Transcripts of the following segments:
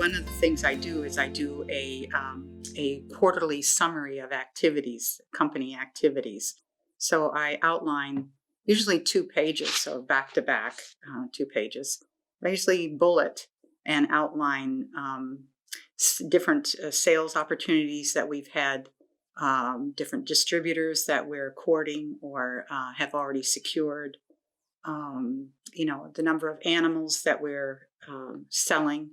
one of the things I do is I do a quarterly summary of activities, company activities. So I outline usually 2 pages, so back to back, 2 pages. I usually bullet and outline different sales opportunities that we've had, different distributors that we're courting or have already secured. The number of animals that we're selling,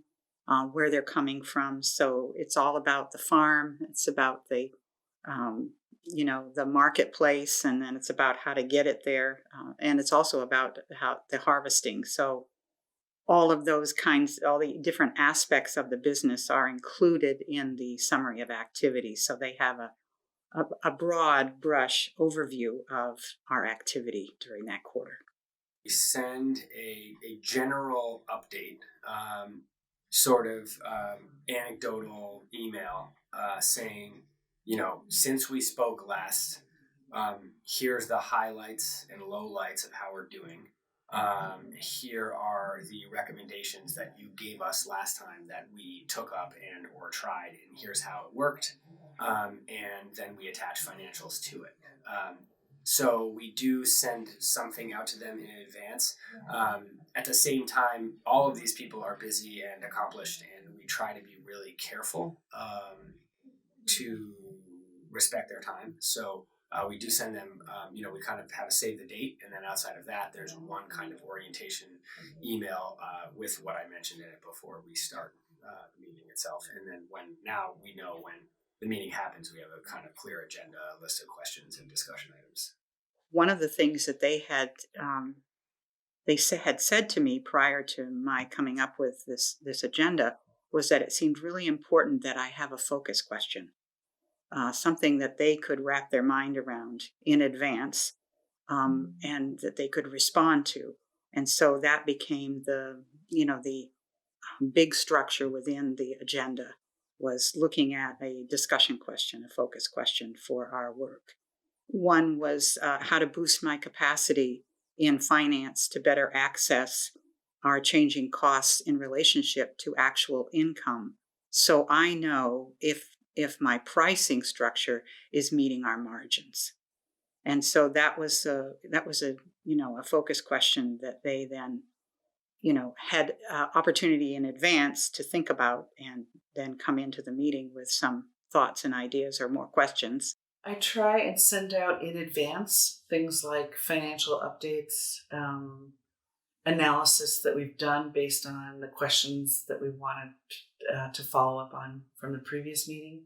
where they're coming from. So it's all about the farm. It's about the marketplace, and then it's about how to get it there. And it's also about how the harvesting. So all of those kinds, all the different aspects of the business are included in the summary of activities. So they have a broad brush overview of our activity during that quarter. We send a general update, sort of anecdotal email saying, since we spoke last, here's the highlights and lowlights of how we're doing. Here are the recommendations that you gave us last time that we took up and or tried, and here's how it worked. And then we attach financials to it. So we do send something out to them in advance. At the same time, all of these people are busy and accomplished, and we try to be really careful to respect their time. So we do send them, we kind of have a save the date, and then outside of that, there's one kind of orientation email with what I mentioned in it before we start the meeting itself. And then now we know when the meeting happens, we have a kind of clear agenda, a list of questions and discussion items. One of the things that they had said to me prior to my coming up with this agenda was that it seemed really important that I have a focus question, something that they could wrap their mind around in advance, and that they could respond to. And so that became the big structure within the agenda, was looking at a discussion question, a focus question for our work. One was how to boost my capacity in finance to better access our changing costs in relationship to actual income, so I know if my pricing structure is meeting our margins. And so that was a focus question that they then had opportunity in advance to think about, and then come into the meeting with some thoughts and ideas or more questions. I try and send out in advance things like financial updates, analysis that we've done based on the questions that we wanted to follow up on from the previous meeting,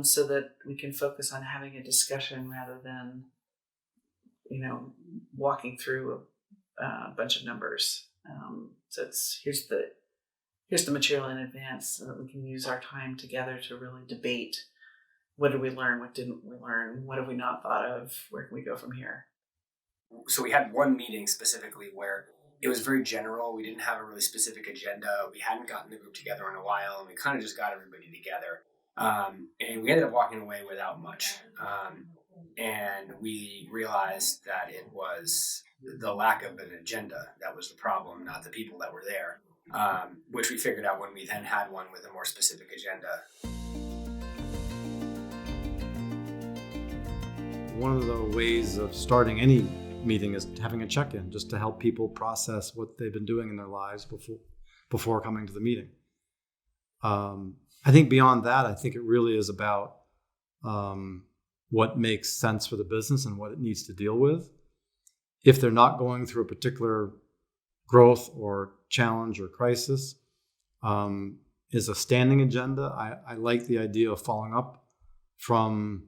so that we can focus on having a discussion rather than, walking through a bunch of numbers. So here's the material in advance so that we can use our time together to really debate. What did we learn? What didn't we learn? What have we not thought of? Where can we go from here? So we had one meeting specifically where it was very general. We didn't have a really specific agenda. We hadn't gotten the group together in a while, and we kind of just got everybody together. And we ended up walking away without much. And we realized that it was the lack of an agenda that was the problem, not the people that were there, which we figured out when we then had one with a more specific agenda. One of the ways of starting any meeting is having a check-in, just to help people process what they've been doing in their lives before coming to the meeting. I think beyond that, I think it really is about what makes sense for the business and what it needs to deal with. If they're not going through a particular growth or challenge or crisis, is a standing agenda. I like the idea of following up from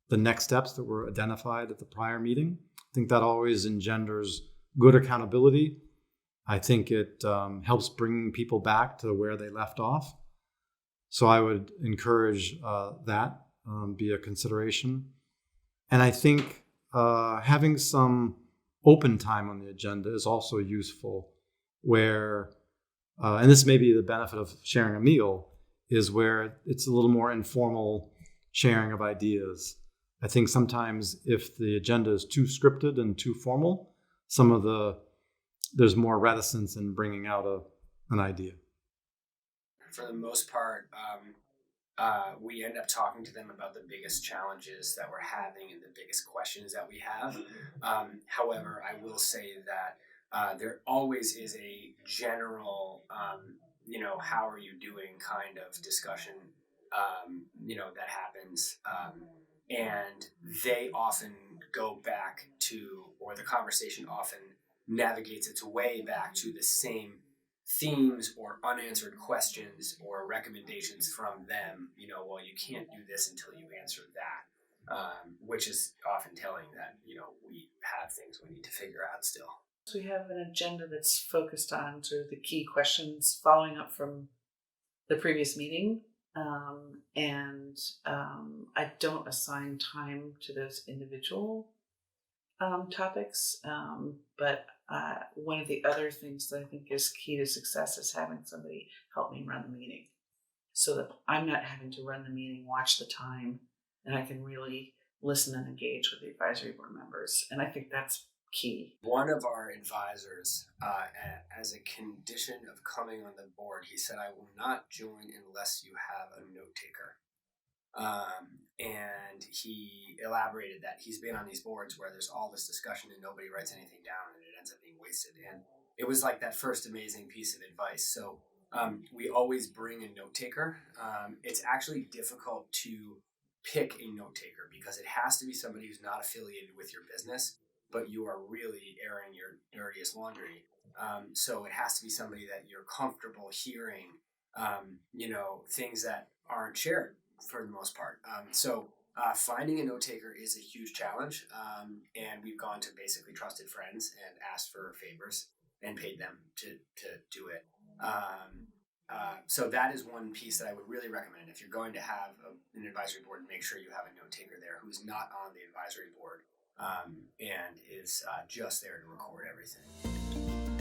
the next steps that were identified at the prior meeting. I think that always engenders good accountability. I think it helps bring people back to where they left off. So I would encourage that be a consideration. And I think having some open time on the agenda is also useful, where, and this may be the benefit of sharing a meal, is where it's a little more informal sharing of ideas. I think sometimes if the agenda is too scripted and too formal, there's more reticence in bringing out an idea. For the most part, we end up talking to them about the biggest challenges that we're having and the biggest questions that we have. However, I will say that there always is a general, how are you doing kind of discussion, that happens. And they often go back to, or the conversation often navigates its way back to the same themes or unanswered questions or recommendations from them. Well, you can't do this until you answer that, which is often telling that, we have things we need to figure out still. So we have an agenda that's focused on sort of the key questions following up from the previous meeting. I don't assign time to those individual topics. But one of the other things that I think is key to success is having somebody help me run the meeting so that I'm not having to run the meeting, watch the time, and I can really listen and engage with the advisory board members. And I think that's key. One of our advisors, as a condition of coming on the board, he said, "I will not join unless you have a note taker." And he elaborated that he's been on these boards where there's all this discussion and nobody writes anything down and it ends up being wasted. And it was like that first amazing piece of advice. So we always bring a note taker. It's actually difficult to pick a note taker because it has to be somebody who's not affiliated with your business, but you are really airing your dirtiest laundry. So it has to be somebody that you're comfortable hearing, things that aren't shared for the most part. So finding a note taker is a huge challenge. And we've gone to basically trusted friends and asked for favors and paid them to do it. So that is one piece that I would really recommend. If you're going to have an advisory board, make sure you have a note taker there who's not on the advisory board and is just there to record everything.